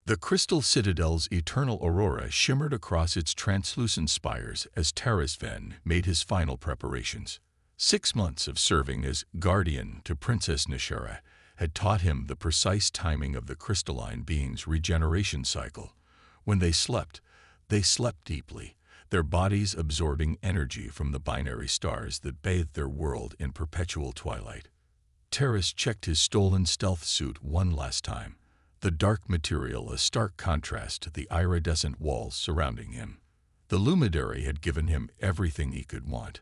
The crystal citadel's eternal aurora shimmered across its translucent spires as Terrace Venn made his final preparations. 6 months of serving as guardian to Princess Nishara had taught him the precise timing of the crystalline being's regeneration cycle. When they slept deeply, their bodies absorbing energy from the binary stars that bathed their world in perpetual twilight. Terrace checked his stolen stealth suit one last time, the dark material a stark contrast to the iridescent walls surrounding him. The Luminary had given him everything he could want,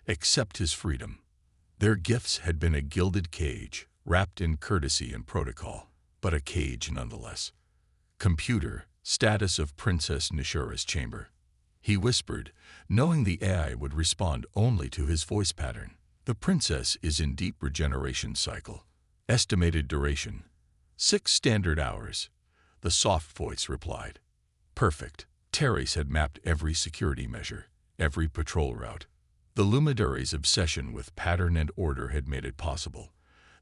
except his freedom. Their gifts had been a gilded cage, wrapped in courtesy and protocol, but a cage nonetheless. Computer, status of Princess Nishara's chamber. He whispered, knowing the AI would respond only to his voice pattern. The princess is in deep regeneration cycle. Estimated duration: 6 standard hours. The soft voice replied. Perfect. Terrace had mapped every security measure, every patrol route. The Luminary's obsession with pattern and order had made it possible.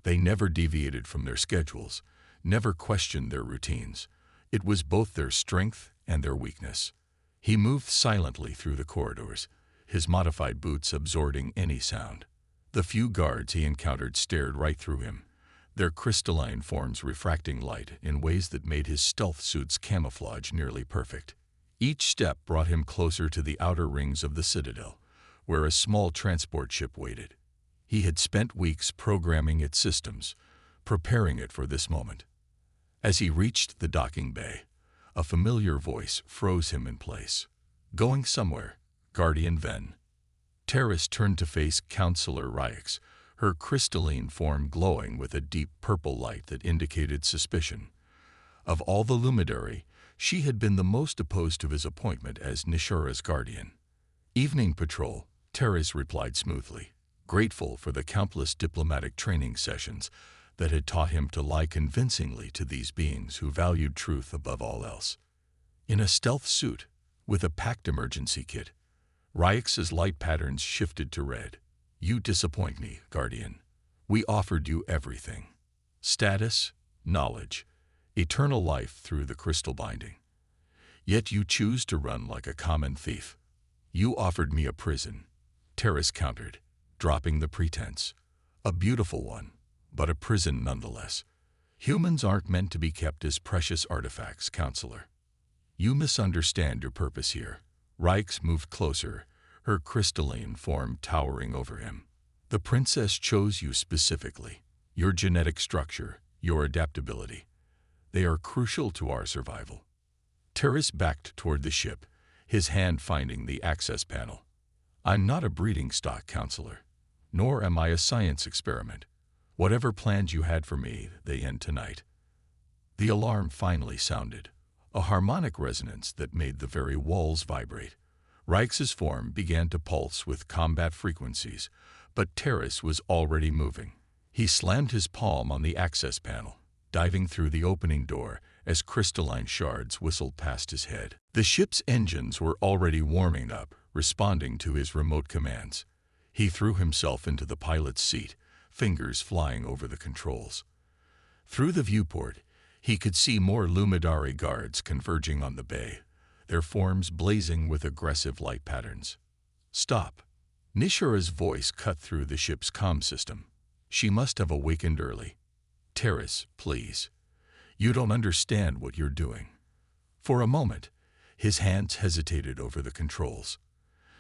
They never deviated from their schedules, never questioned their routines. It was both their strength and their weakness. He moved silently through the corridors, his modified boots absorbing any sound. The few guards he encountered stared right through him, their crystalline forms refracting light in ways that made his stealth suit's camouflage nearly perfect. Each step brought him closer to the outer rings of the citadel, where a small transport ship waited. He had spent weeks programming its systems, preparing it for this moment. As he reached the docking bay, a familiar voice froze him in place. Going somewhere, Guardian Venn. Terrace turned to face Counselor Ryx, her crystalline form glowing with a deep purple light that indicated suspicion. Of all the Luminary, she had been the most opposed to his appointment as Nishara's guardian. Evening patrol, Terrace replied smoothly, grateful for the countless diplomatic training sessions that had taught him to lie convincingly to these beings who valued truth above all else. In a stealth suit, with a packed emergency kit, Ryx's light patterns shifted to red. You disappoint me, Guardian. We offered you everything. Status, knowledge, eternal life through the crystal binding. Yet you choose to run like a common thief. You offered me a prison, Terrace countered, dropping the pretense. A beautiful one, but a prison nonetheless. Humans aren't meant to be kept as precious artifacts, Counselor. You misunderstand your purpose here. Ryx moved closer, her crystalline form towering over him. The princess chose you specifically. Your genetic structure, your adaptability. They are crucial to our survival. Terrace backed toward the ship, his hand finding the access panel. I'm not a breeding stock, Counselor, nor am I a science experiment. Whatever plans you had for me, they end tonight. The alarm finally sounded, a harmonic resonance that made the very walls vibrate. Ryx's form began to pulse with combat frequencies, but Terrace was already moving. He slammed his palm on the access panel, diving through the opening door as crystalline shards whistled past his head. The ship's engines were already warming up, responding to his remote commands. He threw himself into the pilot's seat, fingers flying over the controls. Through the viewport, he could see more Luminary guards converging on the bay, their forms blazing with aggressive light patterns. Stop. Nishara's voice cut through the ship's comm system. She must have awakened early. Terrace, please. You don't understand what you're doing. For a moment, his hands hesitated over the controls.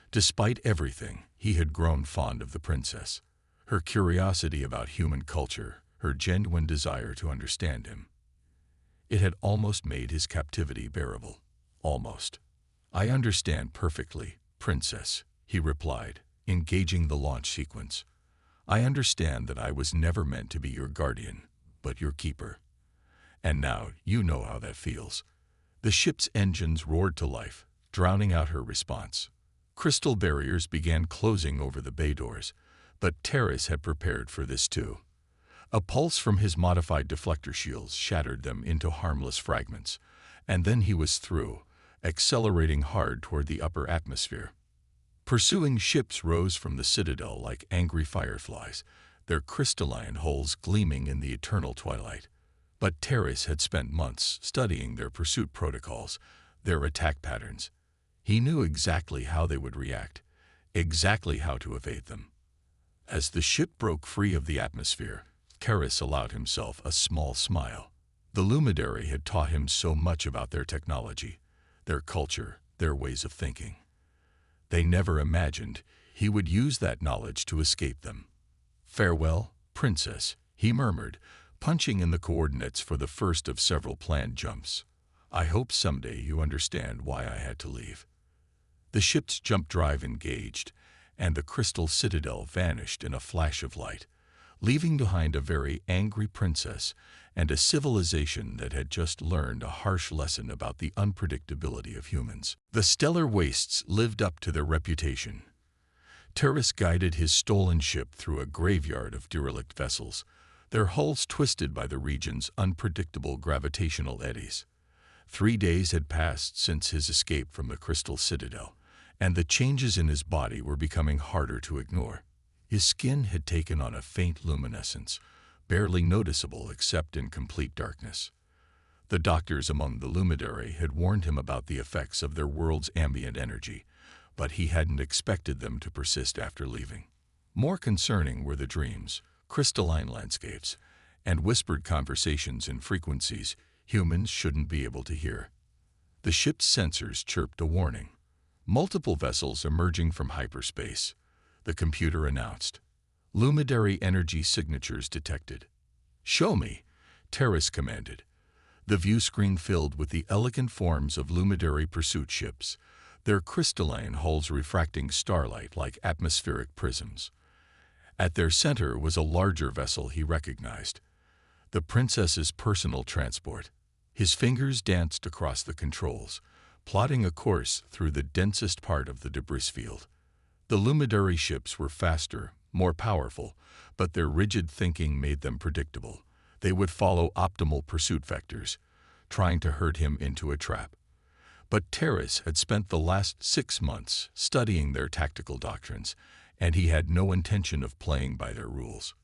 Despite everything, he had grown fond of the princess. Her curiosity about human culture, her genuine desire to understand him. It had almost made his captivity bearable. Almost. I understand perfectly, Princess, he replied, engaging the launch sequence. I understand that I was never meant to be your guardian, but your keeper. And now you know how that feels. The ship's engines roared to life, drowning out her response. Crystal barriers began closing over the bay doors, but Terrace had prepared for this too. A pulse from his modified deflector shields shattered them into harmless fragments, and then he was through, accelerating hard toward the upper atmosphere. Pursuing ships rose from the citadel like angry fireflies, their crystalline hulls gleaming in the eternal twilight. But Terrace had spent months studying their pursuit protocols, their attack patterns. He knew exactly how they would react, exactly how to evade them. As the ship broke free of the atmosphere, Terrace allowed himself a small smile. The Luminary had taught him so much about their technology, their culture, their ways of thinking. They never imagined he would use that knowledge to escape them. "Farewell, Princess," he murmured, punching in the coordinates for the first of several planned jumps. "I hope someday you understand why I had to leave." The ship's jump drive engaged, and the crystal citadel vanished in a flash of light, leaving behind a very angry princess and a civilization that had just learned a harsh lesson about the unpredictability of humans. The stellar wastes lived up to their reputation. Terrace guided his stolen ship through a graveyard of derelict vessels, their hulls twisted by the region's unpredictable gravitational eddies. 3 days had passed since his escape from the crystal citadel, and the changes in his body were becoming harder to ignore. His skin had taken on a faint luminescence, barely noticeable except in complete darkness. The doctors among the Luminary had warned him about the effects of their world's ambient energy, but he hadn't expected them to persist after leaving. More concerning were the dreams, crystalline landscapes, and whispered conversations in frequencies humans shouldn't be able to hear. The ship's sensors chirped a warning. Multiple vessels emerging from hyperspace, the computer announced. Luminary energy signatures detected. "Show me," Terrace commanded. The view screen filled with the elegant forms of Luminary pursuit ships, their crystalline hulls refracting starlight like atmospheric prisms. At their center was a larger vessel he recognized, the princess's personal transport. His fingers danced across the controls, plotting a course through the densest part of the debris field. The Luminary ships were faster, more powerful, but their rigid thinking made them predictable. They would follow optimal pursuit vectors, trying to herd him into a trap. But Terrace had spent the last 6 months studying their tactical doctrines, and he had no intention of playing by their rules.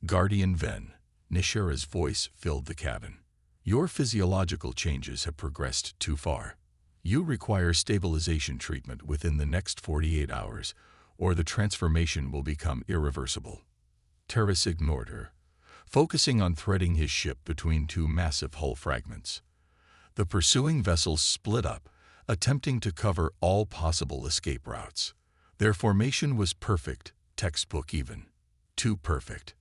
"Guardian Ven," Nishera's voice filled the cabin. "Your physiological changes have progressed too far. You require stabilization treatment within the next 48 hours, or the transformation will become irreversible." Terrace ignored her, focusing on threading his ship between 2 massive hull fragments. The pursuing vessels split up, attempting to cover all possible escape routes. Their formation was perfect, textbook even. Too perfect.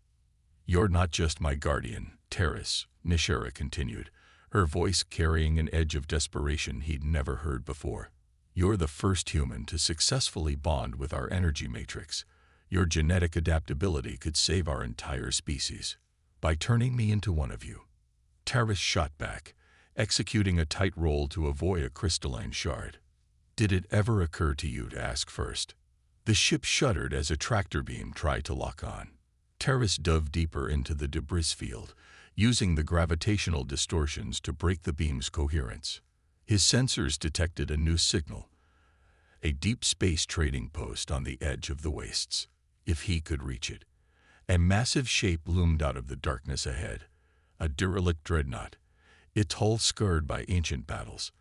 "You're not just my guardian, Terrace," Nishera continued, her voice carrying an edge of desperation he'd never heard before. "You're the first human to successfully bond with our energy matrix. Your genetic adaptability could save our entire species by turning me into one of you." Terrace shot back, executing a tight roll to avoid a crystalline shard. "Did it ever occur to you to ask first?" The ship shuddered as a tractor beam tried to lock on. Terrace dove deeper into the debris field, using the gravitational distortions to break the beam's coherence. His sensors detected a new signal, a deep space trading post on the edge of the wastes. If he could reach it. A massive shape loomed out of the darkness ahead, a derelict dreadnought, its hull scarred by ancient battles.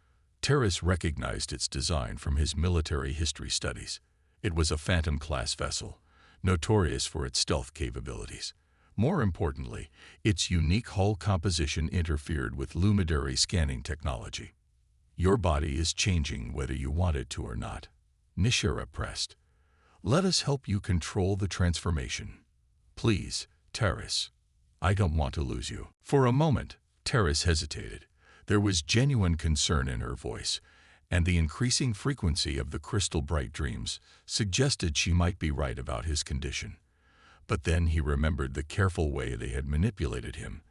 Terrace recognized its design from his military history studies. It was a Phantom-class vessel, notorious for its stealth capabilities. More importantly, its unique hull composition interfered with Luminary scanning technology. "Your body is changing whether you want it to or not," Nishera pressed. "Let us help you control the transformation. Please, Terrace. I don't want to lose you." For a moment, Terrace hesitated. There was genuine concern in her voice, and the increasing frequency of the crystal-bright dreams suggested she might be right about his condition. But then he remembered the careful way they had manipulated him,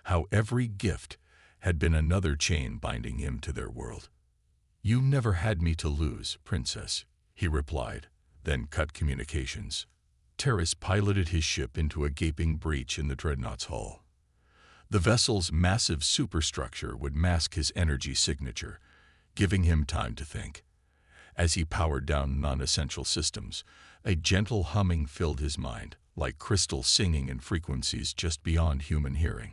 how every gift had been another chain binding him to their world. "You never had me to lose, Princess," he replied, then cut communications. Terrace piloted his ship into a gaping breach in the dreadnought's hull. The vessel's massive superstructure would mask his energy signature, giving him time to think. As he powered down non-essential systems, a gentle humming filled his mind, like crystals singing in frequencies just beyond human hearing.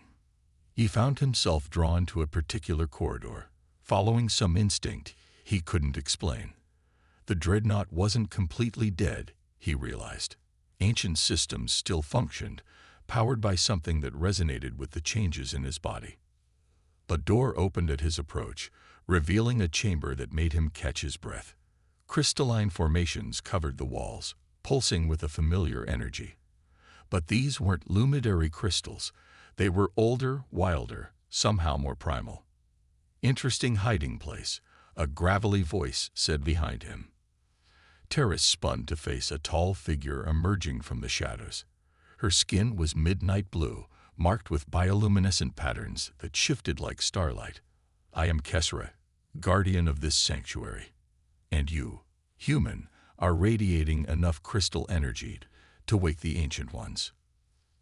He found himself drawn to a particular corridor, following some instinct he couldn't explain. The dreadnought wasn't completely dead, he realized. Ancient systems still functioned, powered by something that resonated with the changes in his body. A door opened at his approach, revealing a chamber that made him catch his breath. Crystalline formations covered the walls, pulsing with a familiar energy. But these weren't luminary crystals. They were older, wilder, somehow more primal. "Interesting hiding place," a gravelly voice said behind him. Terrace spun to face a tall figure emerging from the shadows. Her skin was midnight blue, marked with bioluminescent patterns that shifted like starlight. "I am Kesra, guardian of this sanctuary. And you, human, are radiating enough crystal energy to wake the Ancient Ones."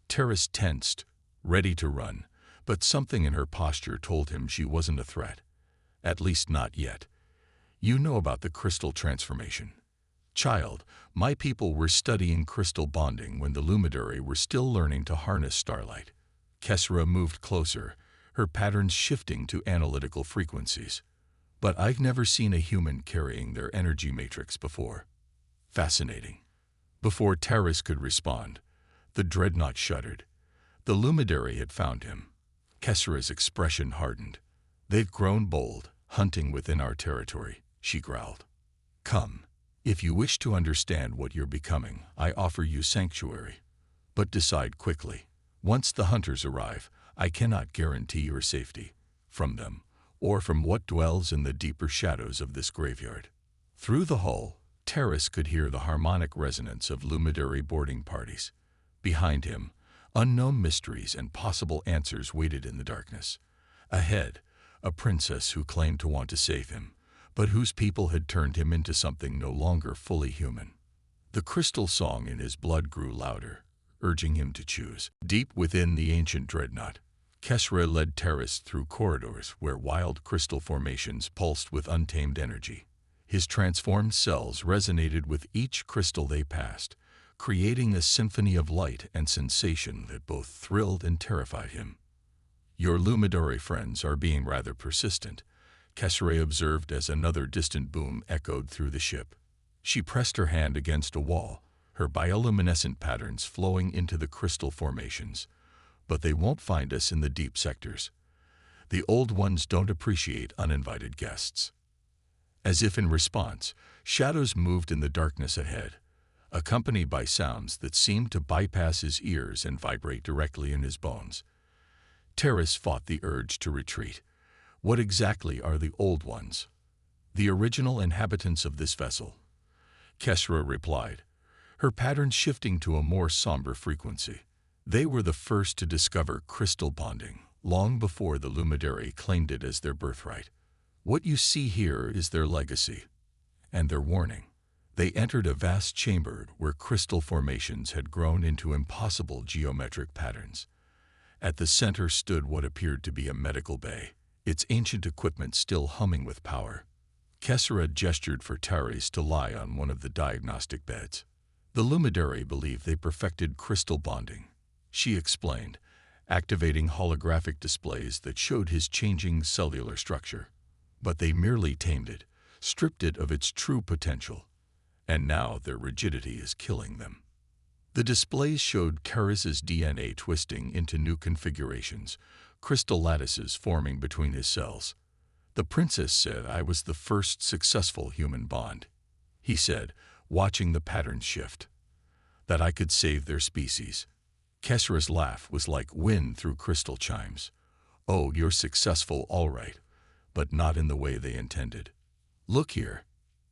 Terrace tensed, ready to run, but something in her posture told him she wasn't a threat. At least not yet. "You know about the crystal transformation. Child, my people were studying crystal bonding when the Luminary were still learning to harness starlight." Kesra moved closer, her patterns shifting to analytical frequencies. "But I've never seen a human carrying their energy matrix before." "Fascinating." Before Terrace could respond, the dreadnought shuddered. The Luminary had found him. Kesra's expression hardened. "They've grown bold, hunting within our territory," she growled. "Come. If you wish to understand what you're becoming, I offer you sanctuary. But decide quickly. Once the hunters arrive, I cannot guarantee your safety, from them, or from what dwells in the deeper shadows of this graveyard." Through the hull, Terrace could hear the harmonic resonance of Luminary boarding parties. Behind him, unknown mysteries and possible answers waited in the darkness. Ahead, a princess who claimed to want to save him, but whose people had turned him into something no longer fully human. The crystal song in his blood grew louder, urging him to choose. Deep within the ancient dreadnought, Kesra led Terrace through corridors where wild crystal formations pulsed with untamed energy. His transformed cells resonated with each crystal they passed, creating a symphony of light and sensation that both thrilled and terrified him. "Your Luminary friends are being rather persistent," Kesra observed as another distant boom echoed through the ship. She pressed her hand against a wall, her bioluminescent patterns flowing into the crystal formations. "But they won't find us in the deep sectors. The old ones don't appreciate uninvited guests." As if in response, shadows moved in the darkness ahead, accompanied by sounds that seemed to bypass his ears and vibrate directly in his bones. Terrace fought the urge to retreat. "What exactly are the old ones?" "The original inhabitants of this vessel," Kesra replied, her patterns shifting to a more somber frequency. "They were the first to discover crystal bonding, long before the Luminary claimed it as their birthright. What you see here is their legacy, and their warning." They entered a vast chamber where crystal formations had grown into impossible geometric patterns. At the center stood what appeared to be a medical bay, its ancient equipment still humming with power. Kesra gestured for Terrace to lie on one of the diagnostic beds. "The Luminary believed they perfected crystal bonding," she explained, activating holographic displays that showed his changing cellular structure. "But they merely tamed it, stripped it of its true potential. And now their rigidity is killing them." The displays showed Terrace's DNA twisting into new configurations, crystal lattices forming between his cells. "The princess said I was the first successful human bond," he said, watching the pattern shift. "That I could save their species." Kesra's laugh was like wind through crystal chimes. "Oh, you're successful all right, but not in the way they intended. Look here."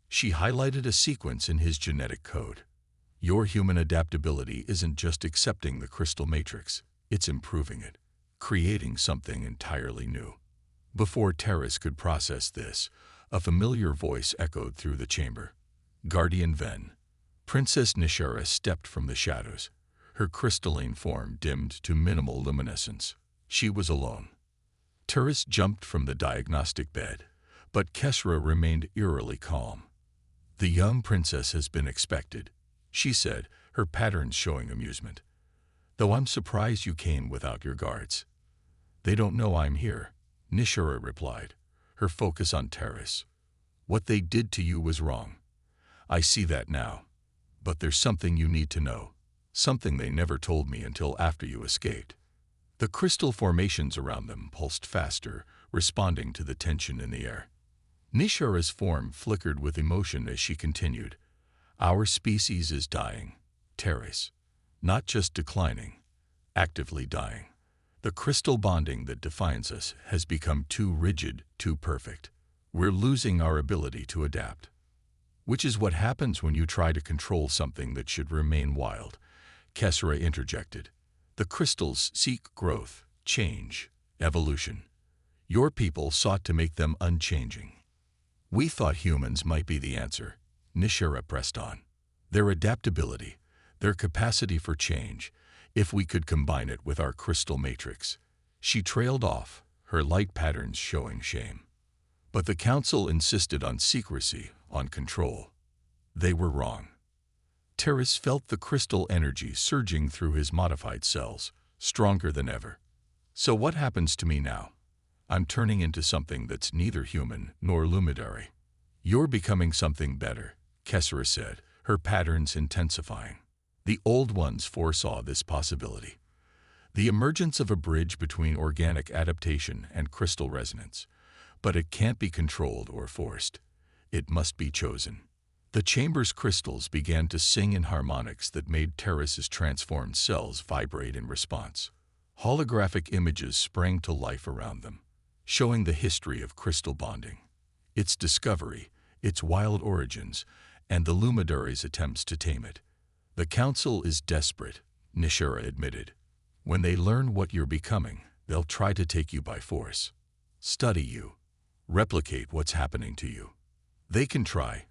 She highlighted a sequence in his genetic code. "Your human adaptability isn't just accepting the crystal matrix, it's improving it, creating something entirely new." Before Terrace could process this, a familiar voice echoed through the chamber. "Guardian Ven." Princess Nishara stepped from the shadows, her crystalline form dimmed to minimal luminescence. She was alone. Terrace jumped from the diagnostic bed, but Kesra remained eerily calm. "The young princess has been expected," she said, her patterns showing amusement. "Though I'm surprised you came without your guards." They don't know I'm here, Nishara replied, her focus on Terrace. What they did to you was wrong. I see that now. But there's something you need to know. Something they never told me until after you escaped. The crystal formations around them pulsed faster, responding to the tension in the air. Nishara's form flickered with emotion as she continued. Our species is dying, Terrace. Not just declining, actively dying. The crystal bonding that defines us has become too rigid, too perfect. We're losing our ability to adapt. Which is what happens when you try to control something that should remain wild, Kesra interjected. The crystals seek growth, change, evolution. Your people sought to make them unchanging. We thought humans might be the answer, Nishara pressed on. Their adaptability, their capacity for change, if we could combine it with our crystal matrix. She trailed off, her light patterns showing shame. But the council insisted on secrecy, on control. They were wrong. Terrace felt the crystal energy surging through his modified cells, stronger than ever. So what happens to me now? I'm turning into something that's neither human nor luminary. You're becoming something better, Kesra said, her patterns intensifying. The old ones foresaw this possibility. The emergence of a bridge between organic adaptation and crystal resonance. But it can't be controlled or forced. It must be chosen. The chamber's crystals began to sing in harmonics that made Terrace's transformed cells vibrate in response. Holographic images sprang to life around them, showing the history of crystal bonding, its discovery, its wild origins, and the Luminary's attempts to tame it. The Council is desperate, Nishara admitted. When they learn what you're becoming, they'll try to take you by force. Study you. Replicate what's happening to you. They can try.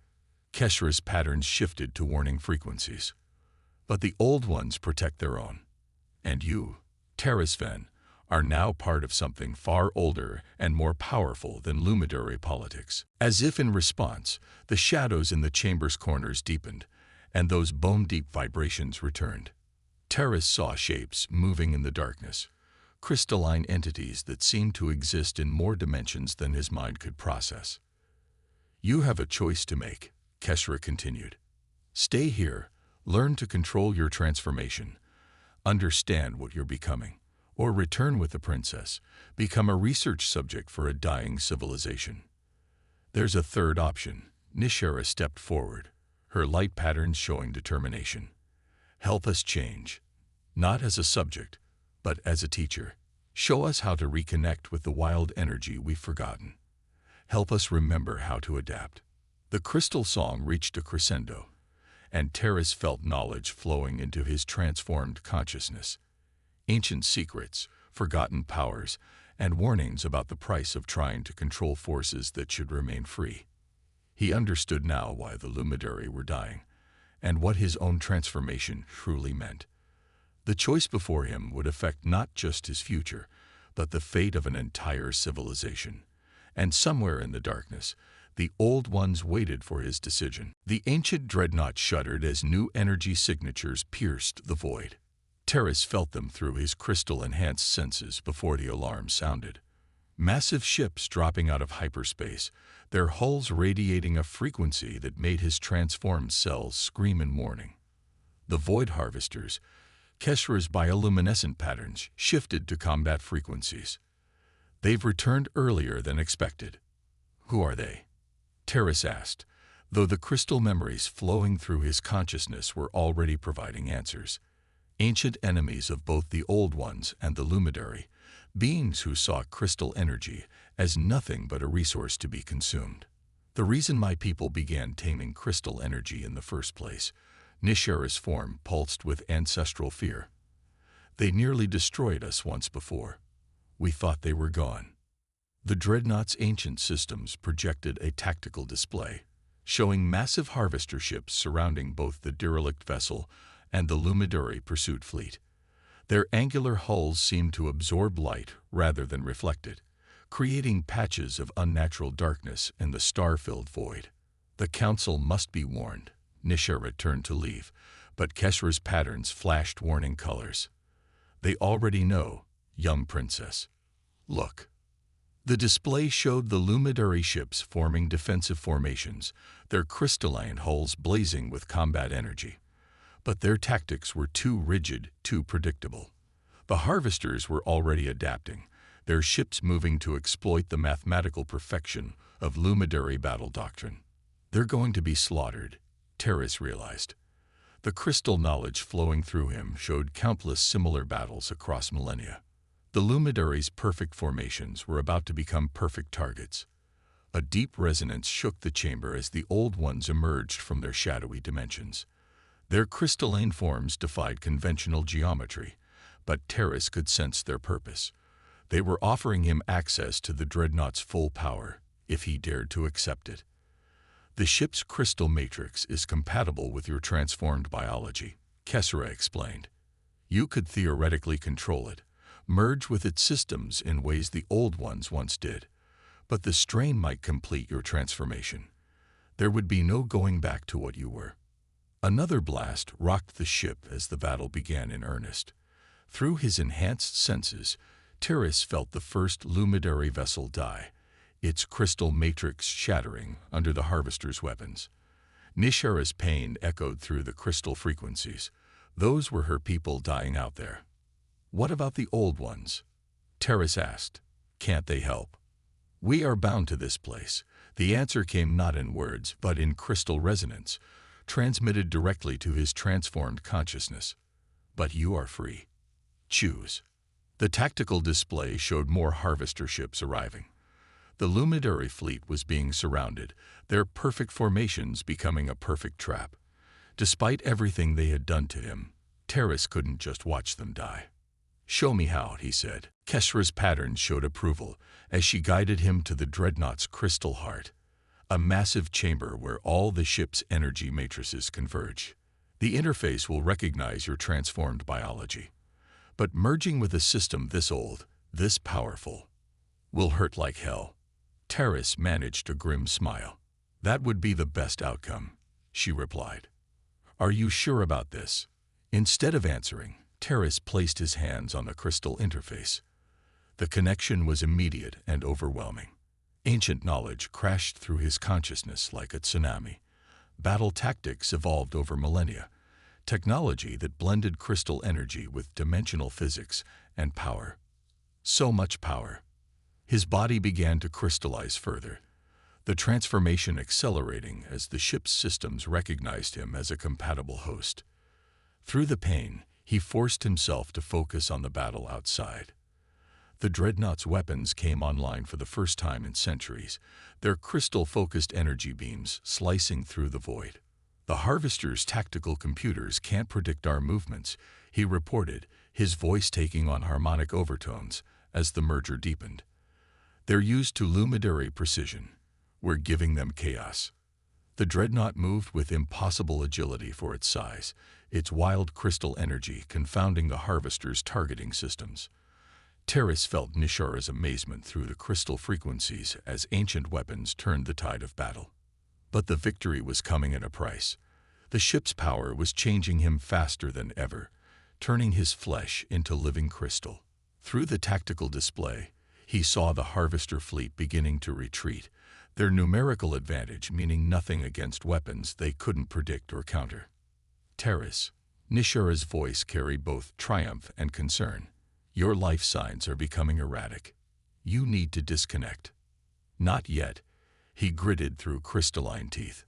Kesra's patterns shifted to warning frequencies. But the old ones protect their own. And you, Terrasven, are now part of something far older and more powerful than luminary politics. As if in response, the shadows in the chamber's corners deepened, and those bone-deep vibrations returned. Terrace saw shapes moving in the darkness, crystalline entities that seemed to exist in more dimensions than his mind could process. You have a choice to make, Kesra continued. Stay here, learn to control your transformation, understand what you're becoming, or return with the princess, become a research subject for a dying civilization. There's a third option. Nishara stepped forward, her light patterns showing determination. Help us change, not as a subject, but as a teacher. Show us how to reconnect with the wild energy we've forgotten. Help us remember how to adapt. The crystal song reached a crescendo, and Terrace felt knowledge flowing into his transformed consciousness. Ancient secrets, forgotten powers, and warnings about the price of trying to control forces that should remain free. He understood now why the Luminary were dying, and what his own transformation truly meant. The choice before him would affect not just his future, but the fate of an entire civilization. And somewhere in the darkness, the old ones waited for his decision. The ancient dreadnought shuddered as new energy signatures pierced the void. Terrace felt them through his crystal-enhanced senses before the alarm sounded. Massive ships dropping out of hyperspace, their hulls radiating a frequency that made his transformed cells scream in warning. The void harvesters, Kesra's bioluminescent patterns, shifted to combat frequencies. They've returned earlier than expected. Who are they? Terrace asked, though the crystal memories flowing through his consciousness were already providing answers. Ancient enemies of both the Old Ones and the Luminary, beings who saw crystal energy as nothing but a resource to be consumed. The reason my people began taming crystal energy in the first place, Nishara's form pulsed with ancestral fear. They nearly destroyed us once before. We thought they were gone. The dreadnought's ancient systems projected a tactical display, showing massive harvester ships surrounding both the derelict vessel and the Luminary pursuit fleet. Their angular hulls seemed to absorb light rather than reflect it, creating patches of unnatural darkness in the star-filled void. The Council must be warned. Nishara turned to leave, but Kesra's patterns flashed warning colors. They already know, young princess. Look. The display showed the Luminary ships forming defensive formations, their crystalline hulls blazing with combat energy. But their tactics were too rigid, too predictable. The harvesters were already adapting, their ships moving to exploit the mathematical perfection of Luminary battle doctrine. They're going to be slaughtered, Terrace realized. The crystal knowledge flowing through him showed countless similar battles across millennia. The Luminary's perfect formations were about to become perfect targets. A deep resonance shook the chamber as the Old Ones emerged from their shadowy dimensions. Their crystalline forms defied conventional geometry, but Terrace could sense their purpose. They were offering him access to the Dreadnought's full power, if he dared to accept it. The ship's crystal matrix is compatible with your transformed biology, Kessera explained. You could theoretically control it, merge with its systems in ways the Old Ones once did, but the strain might complete your transformation. There would be no going back to what you were. Another blast rocked the ship as the battle began in earnest. Through his enhanced senses, Terrace felt the first Luminary vessel die, its crystal matrix shattering under the harvester's weapons. Nishara's pain echoed through the crystal frequencies. Those were her people dying out there. What about the Old Ones? Terrace asked. Can't they help? We are bound to this place. The answer came not in words, but in crystal resonance, transmitted directly to his transformed consciousness. But you are free. Choose. The tactical display showed more harvester ships arriving. The Luminary fleet was being surrounded, their perfect formations becoming a perfect trap. Despite everything they had done to him, Terrace couldn't just watch them die. Show me how, he said. Kessera's patterns showed approval as she guided him to the Dreadnought's crystal heart, a massive chamber where all the ship's energy matrices converge. The interface will recognize your transformed biology. But merging with a system this old, this powerful, will hurt like hell. Terrace managed a grim smile. That would be the best outcome, she replied. Are you sure about this? Instead of answering, Terrace placed his hands on the crystal interface. The connection was immediate and overwhelming. Ancient knowledge crashed through his consciousness like a tsunami. Battle tactics evolved over millennia. Technology that blended crystal energy with dimensional physics and power. So much power. His body began to crystallize further, the transformation accelerating as the ship's systems recognized him as a compatible host. Through the pain, he forced himself to focus on the battle outside. The Dreadnought's weapons came online for the first time in centuries, their crystal-focused energy beams slicing through the void. The Harvester's tactical computers can't predict our movements, he reported, his voice taking on harmonic overtones as the merger deepened. They're used to Luminary precision. We're giving them chaos. The Dreadnought moved with impossible agility for its size, its wild crystal energy confounding the Harvester's targeting systems. Terrace felt Nishara's amazement through the crystal frequencies as ancient weapons turned the tide of battle. But the victory was coming at a price. The ship's power was changing him faster than ever, turning his flesh into living crystal. Through the tactical display, he saw the Harvester fleet beginning to retreat, their numerical advantage meaning nothing against weapons they couldn't predict or counter. Terrace, Nishara's voice carried both triumph and concern. Your life signs are becoming erratic. You need to disconnect. Not yet, he gritted through crystalline teeth.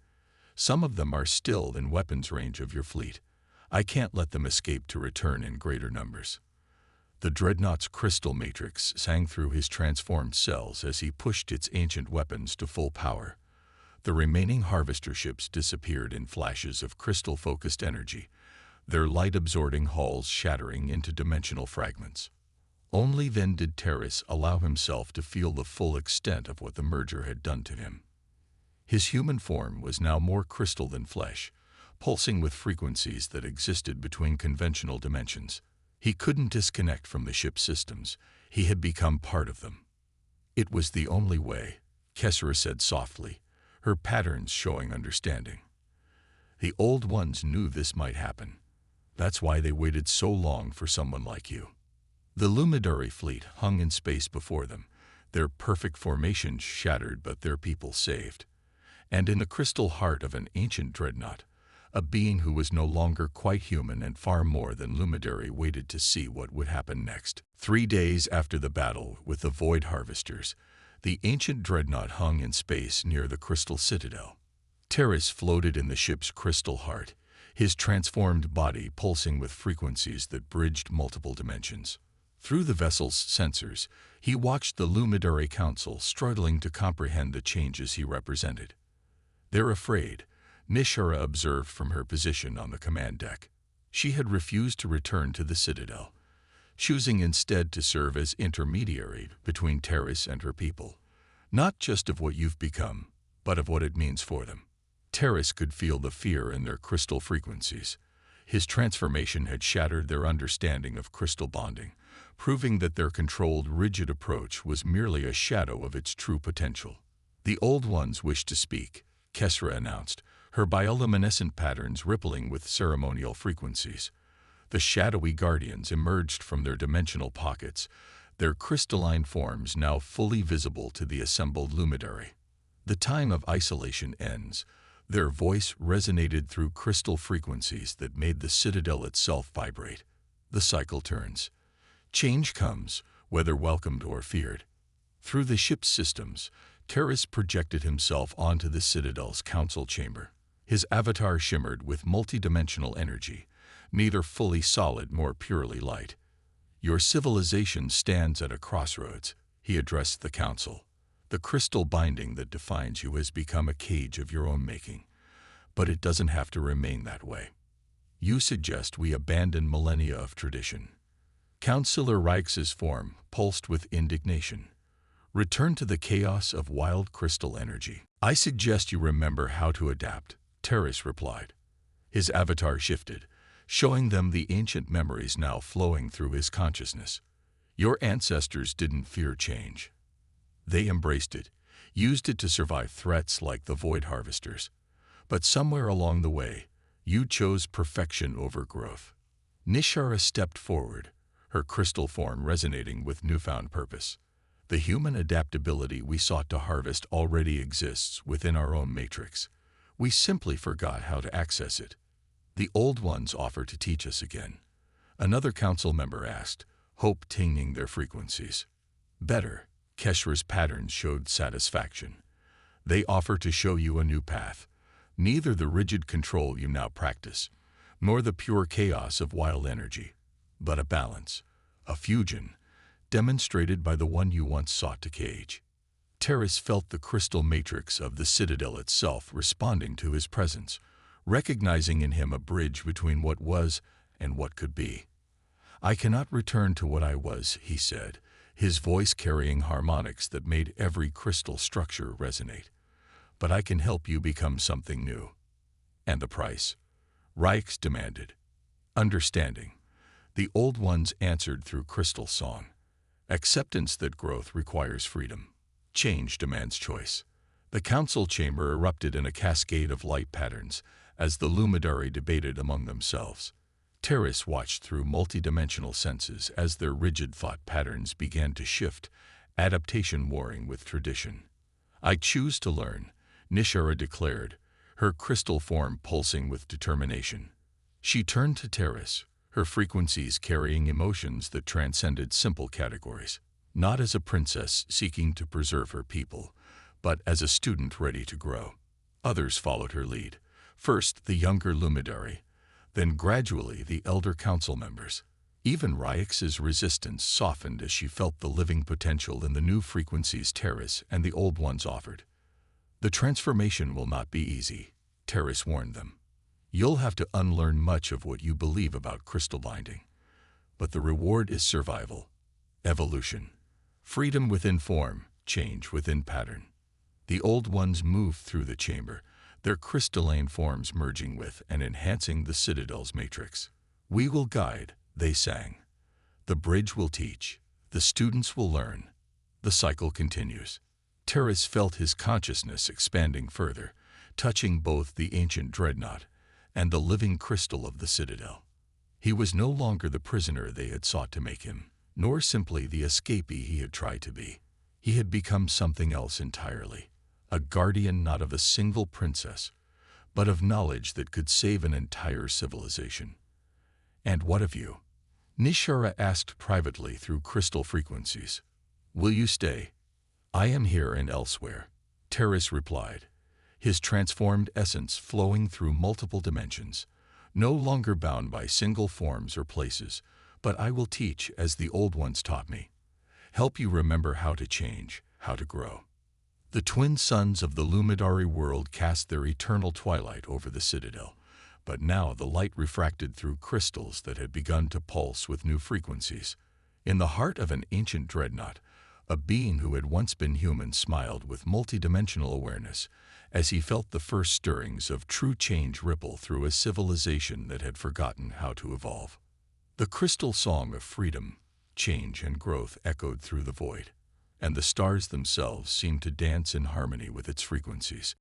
Some of them are still in weapons range of your fleet. I can't let them escape to return in greater numbers. The Dreadnought's crystal matrix sang through his transformed cells as he pushed its ancient weapons to full power. The remaining Harvester ships disappeared in flashes of crystal-focused energy, their light-absorbing hulls shattering into dimensional fragments. Only then did Terrace allow himself to feel the full extent of what the merger had done to him. His human form was now more crystal than flesh, pulsing with frequencies that existed between conventional dimensions. He couldn't disconnect from the ship's systems. He had become part of them. It was the only way, Kessera said softly, her patterns showing understanding. The Old Ones knew this might happen. That's why they waited so long for someone like you. The Luminary fleet hung in space before them, their perfect formation shattered but their people saved. And in the crystal heart of an ancient dreadnought, a being who was no longer quite human and far more than luminary waited to see what would happen next. 3 days after the battle with the Void Harvesters, the ancient dreadnought hung in space near the crystal citadel. Terrace floated in the ship's crystal heart, his transformed body pulsing with frequencies that bridged multiple dimensions. Through the vessel's sensors, he watched the Luminary Council struggling to comprehend the changes he represented. "They're afraid," Nishara observed from her position on the command deck. She had refused to return to the citadel, choosing instead to serve as intermediary between Terrace and her people. "Not just of what you've become, but of what it means for them." Terrace could feel the fear in their crystal frequencies. His transformation had shattered their understanding of crystal bonding, proving that their controlled, rigid approach was merely a shadow of its true potential. "The Old Ones wish to speak," Kesra announced, her bioluminescent patterns rippling with ceremonial frequencies. The shadowy guardians emerged from their dimensional pockets, their crystalline forms now fully visible to the assembled luminary. "The time of isolation ends." Their voice resonated through crystal frequencies that made the citadel itself vibrate. "The cycle turns. Change comes, whether welcomed or feared." Through the ship's systems, Terrace projected himself onto the citadel's council chamber. His avatar shimmered with multidimensional energy, neither fully solid nor purely light. "Your civilization stands at a crossroads," he addressed the council. "The crystal binding that defines you has become a cage of your own making, but it doesn't have to remain that way. You suggest we abandon millennia of tradition." Councillor Reichs's form pulsed with indignation. "Return to the chaos of wild crystal energy." "I suggest you remember how to adapt," Terrace replied. His avatar shifted, showing them the ancient memories now flowing through his consciousness. "Your ancestors didn't fear change. They embraced it, used it to survive threats like the Void Harvesters. But somewhere along the way, you chose perfection over growth." Nishara stepped forward, her crystal form resonating with newfound purpose. "The human adaptability we sought to harvest already exists within our own matrix. We simply forgot how to access it. The Old Ones offer to teach us again," another council member asked, hope tinging their frequencies. "Better," Kesra's patterns showed satisfaction. "They offer to show you a new path, neither the rigid control you now practice, nor the pure chaos of wild energy, but a balance, a fusion, demonstrated by the one you once sought to cage." Terrace felt the crystal matrix of the citadel itself responding to his presence, recognizing in him a bridge between what was and what could be. "I cannot return to what I was," he said, his voice carrying harmonics that made every crystal structure resonate. "But I can help you become something new." "And the price?" Reichs demanded. "Understanding," the Old Ones answered through crystal song. "Acceptance that growth requires freedom. Change demands choice." The council chamber erupted in a cascade of light patterns as the luminary debated among themselves. Terrace watched through multidimensional senses as their rigid thought patterns began to shift, adaptation warring with tradition. "I choose to learn," Nishara declared, her crystal form pulsing with determination. She turned to Terrace, her frequencies carrying emotions that transcended simple categories. Not as a princess seeking to preserve her people, but as a student ready to grow. Others followed her lead, first the younger luminary, then gradually the elder council members. Even Reichs's resistance softened as she felt the living potential in the new frequencies Terrace and the Old Ones offered. "The transformation will not be easy," Terrace warned them. "You'll have to unlearn much of what you believe about crystal binding. But the reward is survival, evolution, freedom within form, change within pattern." The Old Ones moved through the chamber, their crystalline forms merging with and enhancing the citadel's matrix. "We will guide," they sang. "The bridge will teach. The students will learn. The cycle continues." Terrace felt his consciousness expanding further, touching both the ancient dreadnought and the living crystal of the citadel. He was no longer the prisoner they had sought to make him. nor simply the escapee he had tried to be. He had become something else entirely, a guardian not of a single princess, but of knowledge that could save an entire civilization. "And what of you?" Nishara asked privately through crystal frequencies. "Will you stay?" "I am here and elsewhere," Terrace replied, his transformed essence flowing through multiple dimensions, no longer bound by single forms or places, but I will teach as the old ones taught me. Help you remember how to change, how to grow. The twin suns of the Lumidari world cast their eternal twilight over the citadel, but now the light refracted through crystals that had begun to pulse with new frequencies. In the heart of an ancient dreadnought, a being who had once been human smiled with multidimensional awareness as he felt the first stirrings of true change ripple through a civilization that had forgotten how to evolve. The crystal song of freedom, change, and growth echoed through the void, and the stars themselves seemed to dance in harmony with its frequencies.